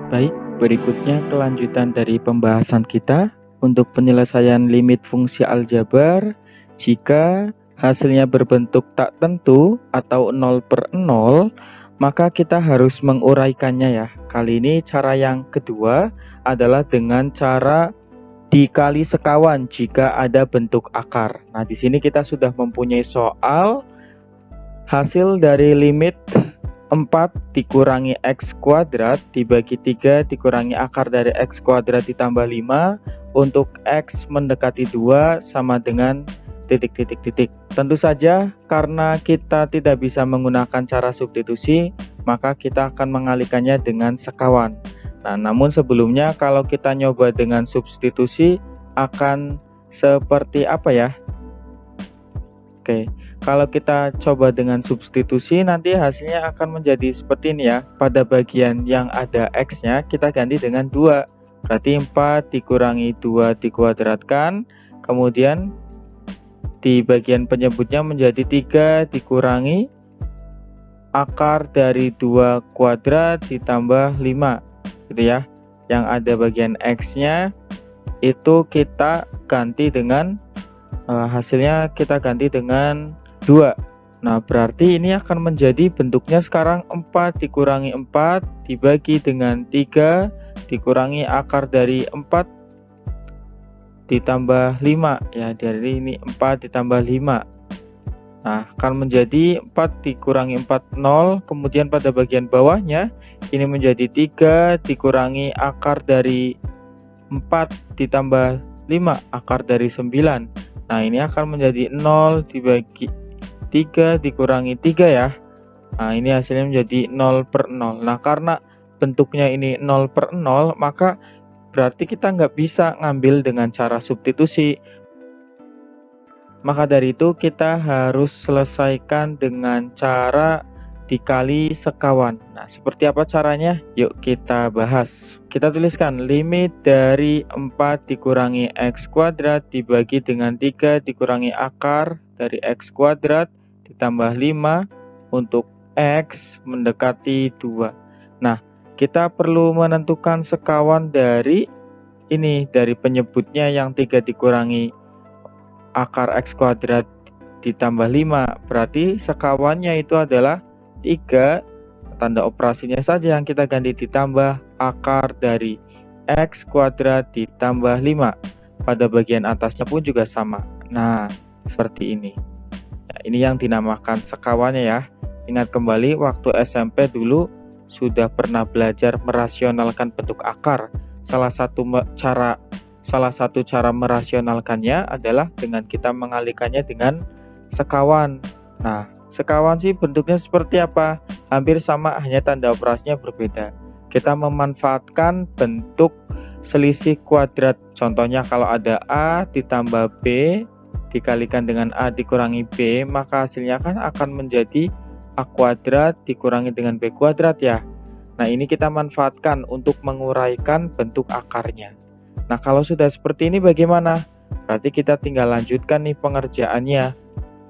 Baik, berikutnya kelanjutan dari pembahasan kita untuk penyelesaian limit fungsi aljabar jika hasilnya berbentuk tak tentu atau 0/0, maka kita harus menguraikannya ya. Kali ini cara yang kedua adalah dengan cara dikali sekawan jika ada bentuk akar. Nah, di sini kita sudah mempunyai soal hasil dari limit 4 dikurangi X kuadrat dibagi 3 dikurangi akar dari X kuadrat ditambah 5 untuk X mendekati 2 sama dengan titik. Tentu saja karena kita tidak bisa menggunakan cara substitusi, maka kita akan mengalihkannya dengan sekawan. Nah, namun sebelumnya kalau kita nyoba dengan substitusi akan seperti apa ya? Oke, kalau kita coba dengan substitusi nanti hasilnya akan menjadi seperti ini ya. Pada bagian yang ada X-nya kita ganti dengan 2. Berarti 4 dikurangi 2 dikuadratkan. Kemudian di bagian penyebutnya menjadi 3 dikurangi akar dari 2 kuadrat ditambah 5. Gitu ya. Yang ada bagian X-nya itu kita ganti dengan hasilnya kita ganti dengan 2. Nah, berarti ini akan menjadi bentuknya sekarang 4 dikurangi 4 dibagi dengan 3 dikurangi akar dari 4 ditambah 5 ya, dari ini 4 ditambah 5. Nah, akan menjadi 4 dikurangi 4 0, kemudian pada bagian bawahnya ini menjadi 3 dikurangi akar dari 4 ditambah 5 akar dari 9. Nah, ini akan menjadi 0 dibagi 3 dikurangi 3 ya. Nah, ini hasilnya menjadi 0/0. Nah, karena bentuknya ini 0/0, maka berarti kita nggak bisa ngambil dengan cara substitusi. Maka dari itu kita harus selesaikan dengan cara dikali sekawan. Nah, seperti apa caranya? Yuk kita bahas. Kita tuliskan limit dari 4 dikurangi X kuadrat dibagi dengan 3 dikurangi akar dari X kuadrat ditambah 5 untuk X mendekati 2. Nah, kita perlu menentukan sekawan dari ini, dari penyebutnya yang 3 dikurangi akar X kuadrat ditambah 5. Berarti sekawannya itu adalah 3, tanda operasinya saja yang kita ganti ditambah akar dari X kuadrat ditambah 5. Pada bagian atasnya pun juga sama. Nah, seperti ini. Nah, ini yang dinamakan sekawannya ya. Ingat kembali waktu SMP dulu sudah pernah belajar merasionalkan bentuk akar. Salah satu cara merasionalkannya adalah dengan kita mengalihkannya dengan sekawan. Nah, sekawan sih bentuknya seperti apa? Hampir sama, hanya tanda operasinya berbeda. Kita memanfaatkan bentuk selisih kuadrat. Contohnya kalau ada A ditambah B dikalikan dengan A dikurangi B, maka hasilnya kan akan menjadi A kuadrat dikurangi dengan B kuadrat ya. Nah, ini kita manfaatkan untuk menguraikan bentuk akarnya. Nah, kalau sudah seperti ini bagaimana? Berarti kita tinggal lanjutkan nih pengerjaannya.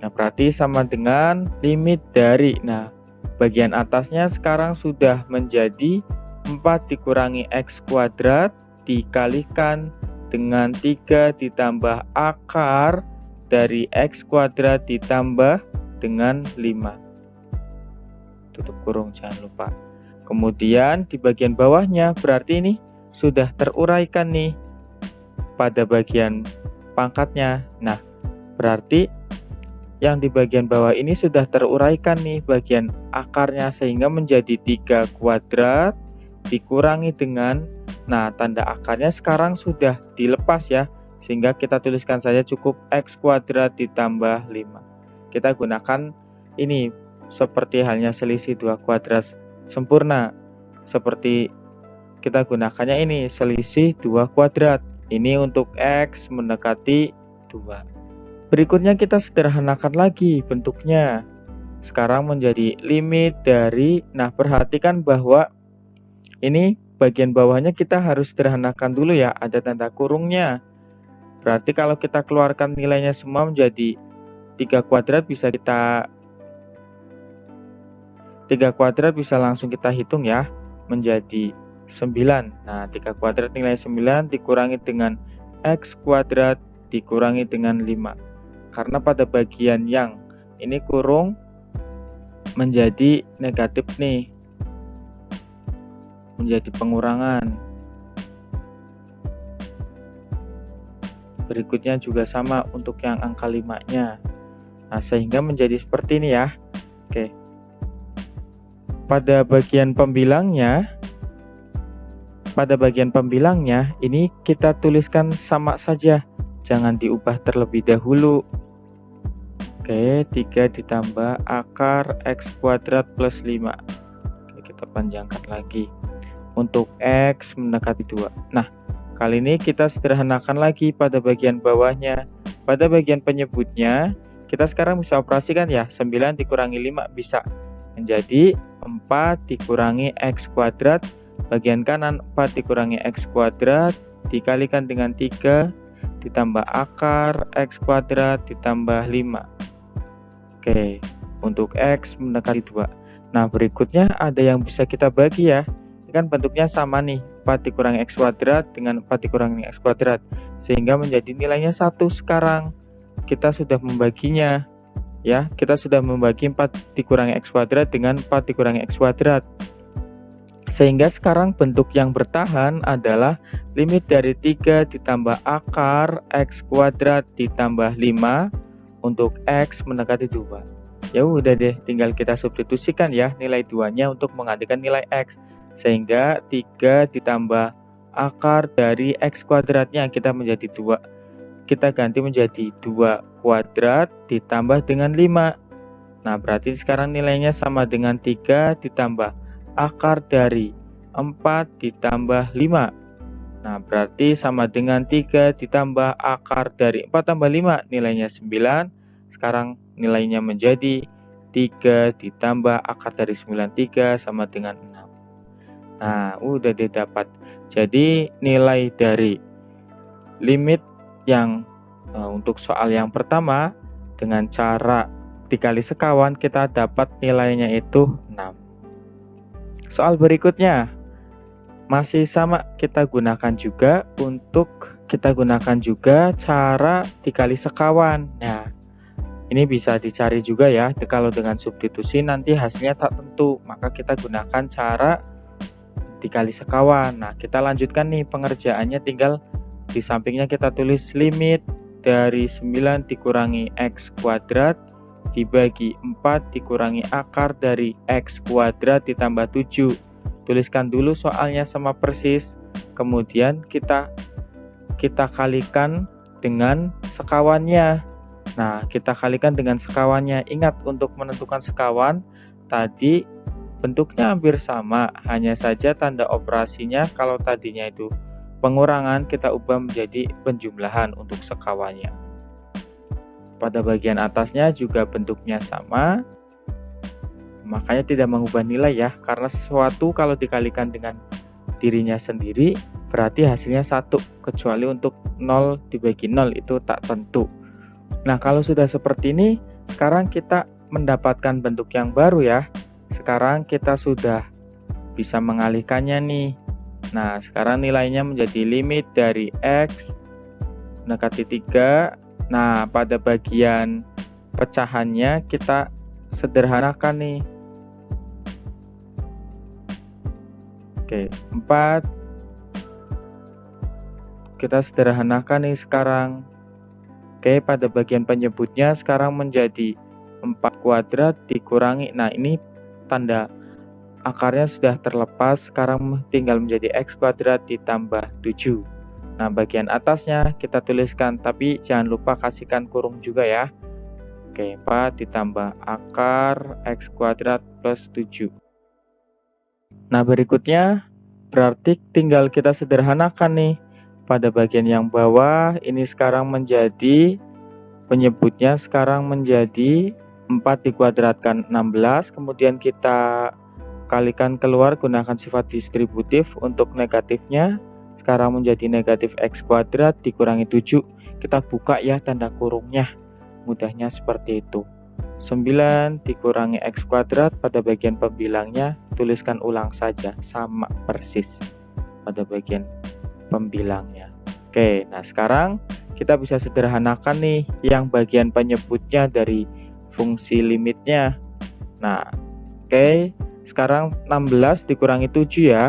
Nah, berarti sama dengan limit dari. Nah, bagian atasnya sekarang sudah menjadi 4 dikurangi X kuadrat dikalikan dengan 3 ditambah akar dari X kuadrat ditambah dengan 5. Tutup kurung, jangan lupa. Kemudian di bagian bawahnya berarti ini sudah teruraikan nih pada bagian pangkatnya. Nah, berarti yang di bagian bawah ini sudah teruraikan nih bagian akarnya sehingga menjadi 3 kuadrat dikurangi dengan, nah tanda akarnya sekarang sudah dilepas ya, sehingga kita tuliskan saja cukup X kuadrat ditambah 5. Kita gunakan ini seperti halnya selisih 2 kuadrat sempurna. Seperti kita gunakannya ini selisih 2 kuadrat. Ini untuk X mendekati 2. Berikutnya kita sederhanakan lagi bentuknya. Sekarang menjadi limit dari, nah perhatikan bahwa ini bagian bawahnya kita harus sederhanakan dulu ya, ada tanda kurungnya. Berarti kalau kita keluarkan nilainya semua menjadi 3 kuadrat bisa langsung kita hitung ya, menjadi 9. Nah, 3 kuadrat nilai 9 dikurangi dengan X kuadrat dikurangi dengan 5. Karena pada bagian yang ini kurung menjadi negatif nih, menjadi pengurangan. Berikutnya juga sama untuk yang angka 5-nya. Nah, sehingga menjadi seperti ini ya. Oke. Pada bagian pembilangnya ini kita tuliskan sama saja, jangan diubah terlebih dahulu. Oke, 3 ditambah akar X kuadrat plus 5. Oke, kita panjangkan lagi untuk X mendekati 2. Nah, kali ini kita sederhanakan lagi pada bagian bawahnya. Pada bagian penyebutnya kita sekarang bisa operasikan ya, 9 dikurangi 5 bisa menjadi 4 dikurangi X kuadrat, bagian kanan 4 dikurangi X kuadrat dikalikan dengan 3 ditambah akar X kuadrat ditambah 5. Oke, untuk X mendekati 2. Nah, berikutnya ada yang bisa kita bagi ya. Ini kan bentuknya sama nih, 4 dikurangi X kuadrat dengan 4 dikurangi X kuadrat, sehingga menjadi nilainya 1 sekarang. Kita sudah membaginya ya, kita sudah membagi 4 dikurangi X kuadrat dengan 4 dikurangi X kuadrat. Sehingga sekarang bentuk yang bertahan adalah limit dari 3 ditambah akar X kuadrat ditambah 5 untuk X mendekati 2. Ya udah deh, tinggal kita substitusikan ya nilai 2-nya untuk menggantikan nilai X. Sehingga 3 ditambah akar dari X kuadratnya kita menjadi 2. Kita ganti menjadi 2 kuadrat ditambah dengan 5. Nah, berarti sekarang nilainya sama dengan 3 ditambah akar dari 4 ditambah 5. Nah, berarti sama dengan 3 ditambah akar dari 4 tambah 5, nilainya 9. Sekarang nilainya menjadi 3 ditambah akar dari 9, 3 sama dengan 6. Nah, udah didapat. Jadi nilai dari limit yang untuk soal yang pertama dengan cara dikali sekawan kita dapat nilainya itu 6. Soal berikutnya masih sama, kita gunakan juga cara dikali sekawan. Nah, ini bisa dicari juga ya, kalau dengan substitusi nanti hasilnya tak tentu, maka kita gunakan cara dikali sekawan. Nah, kita lanjutkan nih pengerjaannya, tinggal di sampingnya kita tulis limit dari 9 dikurangi X kuadrat dibagi 4 dikurangi akar dari X kuadrat ditambah 7. Tuliskan dulu soalnya sama persis, kemudian kita kalikan dengan sekawannya. Nah, kita kalikan dengan sekawannya. Ingat, untuk menentukan sekawan tadi bentuknya hampir sama, hanya saja tanda operasinya kalau tadinya itu pengurangan kita ubah menjadi penjumlahan untuk sekawannya. Pada bagian atasnya juga bentuknya sama, makanya tidak mengubah nilai ya, karena sesuatu kalau dikalikan dengan dirinya sendiri berarti hasilnya 1, kecuali untuk 0 dibagi 0 itu tak tentu. Nah, kalau sudah seperti ini, sekarang kita mendapatkan bentuk yang baru ya. Sekarang kita sudah bisa mengalihkannya nih. Nah, sekarang nilainya menjadi limit dari X mendekati 3. Nah, pada bagian pecahannya kita sederhanakan nih. Oke, 4. Kita sederhanakan nih sekarang. Oke, pada bagian penyebutnya sekarang menjadi 4 kuadrat dikurangi. Nah, ini tanda akarnya sudah terlepas, sekarang tinggal menjadi X kuadrat ditambah 7. Nah, bagian atasnya kita tuliskan, tapi jangan lupa kasihkan kurung juga ya. Oke, 4 ditambah akar X kuadrat plus 7. Nah, berikutnya berarti tinggal kita sederhanakan nih. Pada bagian yang bawah ini sekarang menjadi penyebutnya sekarang menjadi 4 dikuadratkan 16, kemudian kita kalikan keluar gunakan sifat distributif. Untuk negatifnya sekarang menjadi negatif X kuadrat dikurangi 7. Kita buka ya tanda kurungnya, mudahnya seperti itu. 9 dikurangi X kuadrat, pada bagian pembilangnya tuliskan ulang saja, sama persis. pada bagian pembilangnya. Oke, nah sekarang kita bisa sederhanakan nih yang bagian penyebutnya dari fungsi limitnya. Nah, oke, sekarang 16 dikurangi 7 ya.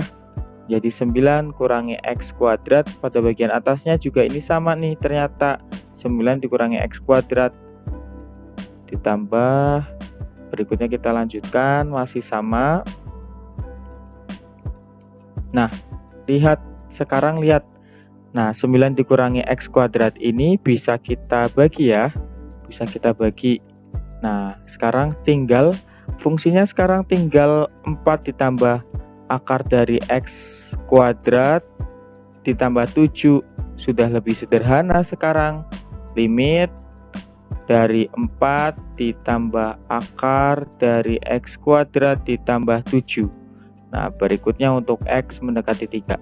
Jadi 9 kurangi X kuadrat, pada bagian atasnya juga ini sama nih ternyata. 9 dikurangi X kuadrat ditambah, berikutnya kita lanjutkan, masih sama. Nah, sekarang lihat. Nah, 9 dikurangi X kuadrat ini bisa kita bagi ya. Bisa kita bagi. Nah, sekarang fungsinya sekarang tinggal 4 ditambah akar dari X kuadrat ditambah 7. Sudah lebih sederhana sekarang. Limit dari 4 ditambah akar dari X kuadrat ditambah 7. Nah, berikutnya untuk X mendekati 3.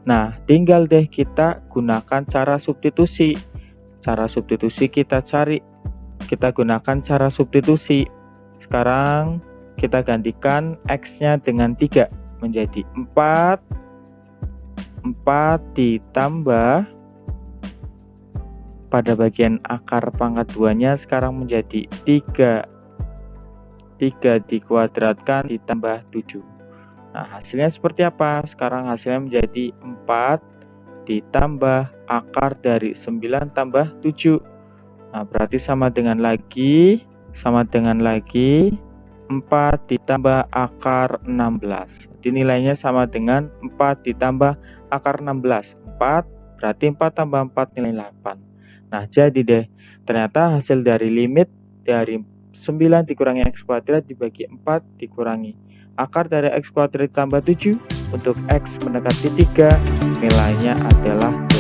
Nah, tinggal deh kita gunakan cara substitusi. Cara substitusi kita gunakan cara substitusi. Sekarang kita gantikan X-nya dengan 3 menjadi 4 ditambah pada bagian akar pangkat 2-nya sekarang menjadi 3 dikuadratkan ditambah 7. Nah, hasilnya seperti apa? Sekarang hasilnya menjadi 4 ditambah akar dari 9 tambah 7. Nah, berarti sama dengan lagi 4 ditambah akar 16. Jadi nilainya sama dengan 4 ditambah akar 16. 4 berarti 4 tambah 4 nilai 8. Nah, jadi deh, ternyata hasil dari limit dari 9 dikurangi X kuadrat dibagi 4 dikurangi akar dari X kuadrat ditambah 7 untuk X mendekati 3, nilainya adalah